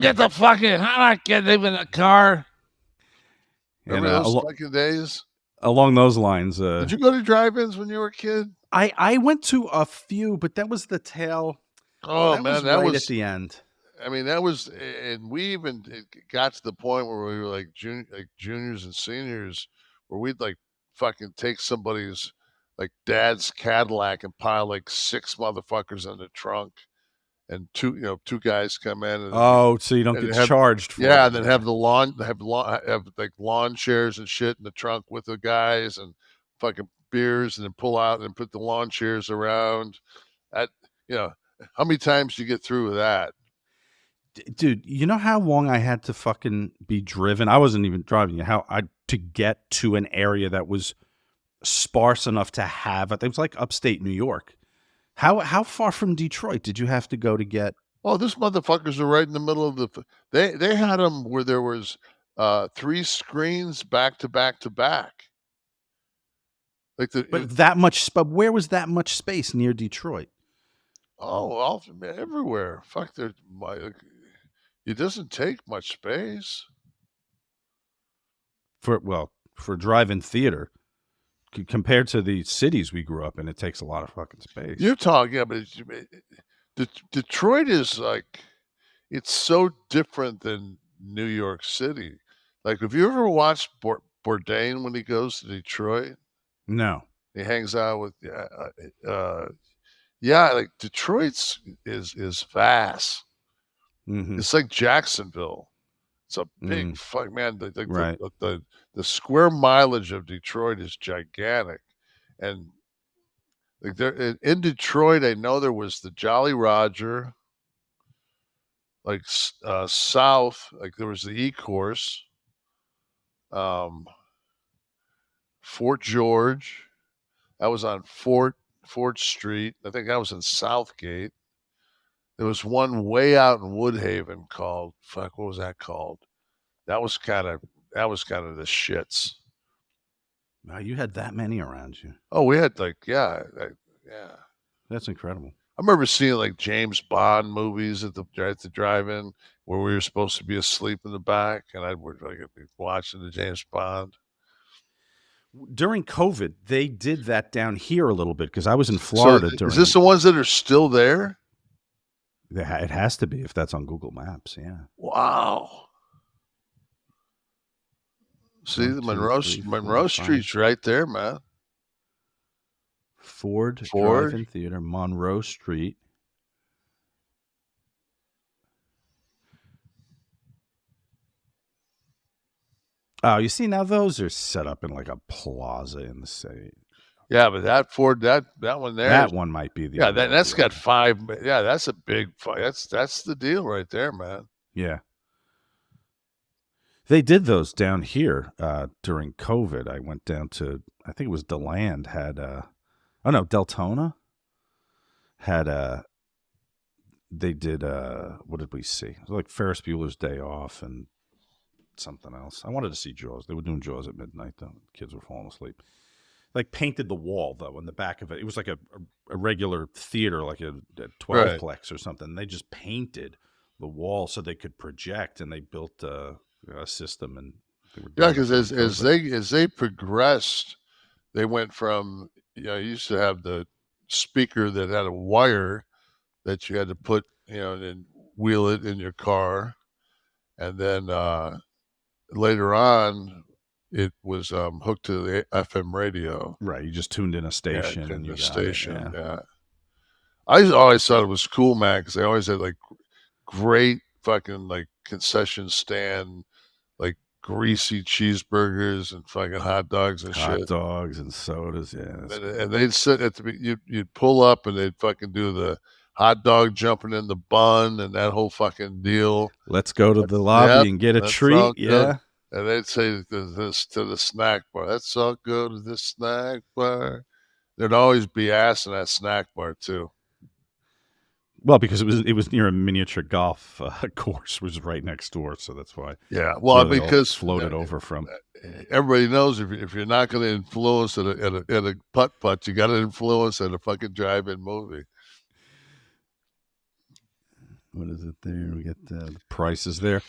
Get the fucking, I'm not getting in the car. And Remember those fucking days? along those lines, Did you go to drive-ins when you were a kid? I went to a few, but that was the tail. Oh that man, was that right was at the end. I mean, that was, and we even it got to the point where we were like juniors and seniors, where we'd like fucking take somebody's like dad's Cadillac and pile like 6 motherfuckers in the trunk, and two guys come in and Oh, so you don't and get have charged for yeah, it. and then have have like lawn chairs and shit in the trunk with the guys and fucking beers, and then pull out and put the lawn chairs around. At how many times do you get through with that? Dude, you know how long I had to fucking be driven? I wasn't even driving. How I to get to an area that was sparse enough to have it. It was like upstate New York. How far from Detroit did you have to go to get? Oh, these motherfuckers are right in the middle of they had them where there was 3 screens back to back to back. Like But that much. But where was that much space near Detroit? all everywhere. Fuck, it doesn't take much space. For drive-in theater compared to the cities we grew up in, it takes a lot of fucking space. You're talking about Detroit is like, it's so different than New York City. Like, have you ever watched Bourdain when he goes to Detroit? No. He hangs out with like Detroit's is vast. Mm-hmm. It's like Jacksonville. It's a big fuck, man. Right. The square mileage of Detroit is gigantic, and like there in Detroit, I know there was the Jolly Roger. Like south, like there was the E-course, Fort George. That was on Fort Street. I think that was in Southgate. There was one way out in Woodhaven called fuck. What was that called? That was kind of the shits. Wow, you had that many around you. Oh, we had like yeah. That's incredible. I remember seeing like James Bond movies at the drive-in where we were supposed to be asleep in the back, and I'd be watching the James Bond. During COVID, they did that down here a little bit because I was in Florida. Is this the ones that are still there? It has to be if that's on Google Maps. Yeah. Wow. See, the Monroe Street's right there, man. Ford Drive-In Theater, Monroe Street. Oh, you see, now those are set up in like a plaza in the city. Yeah, but that Ford, that one there, that one might be the that's got 5. Yeah, that's a big. That's the deal right there, man. Yeah. They did those down here during COVID. I went down to, I think it was DeLand had Deltona had they did what did we see? It was like Ferris Bueller's Day Off and something else. I wanted to see Jaws. They were doing Jaws at midnight though. Kids were falling asleep. Like painted the wall though in the back of it. It was like a regular theater, like a 12-plex or something. They just painted the wall so they could project, and they built a system. And because as they progressed, they went from you used to have the speaker that had a wire that you had to put and wheel it in your car, and then later on it was hooked to the FM radio. Right, you just tuned in a station and you got station. It, yeah. I always thought it was cool, man, because they always had like great fucking like concession stand, like greasy cheeseburgers and fucking hot dogs and shit. Hot dogs and sodas, yeah. And they'd sit at you'd pull up and they'd fucking do the hot dog jumping in the bun and that whole fucking deal. Let's go to the lobby and get a treat, yeah. And they'd say this to the snack bar. Let's all go to the snack bar. There'd always be ass in that snack bar too. Well, because it was near a miniature golf course, which was right next door, so that's why. Yeah, well, because floated over from. Everybody knows if you're not going to influence at a putt, you got to influence at a fucking drive-in movie. What is it there? We get the prices there.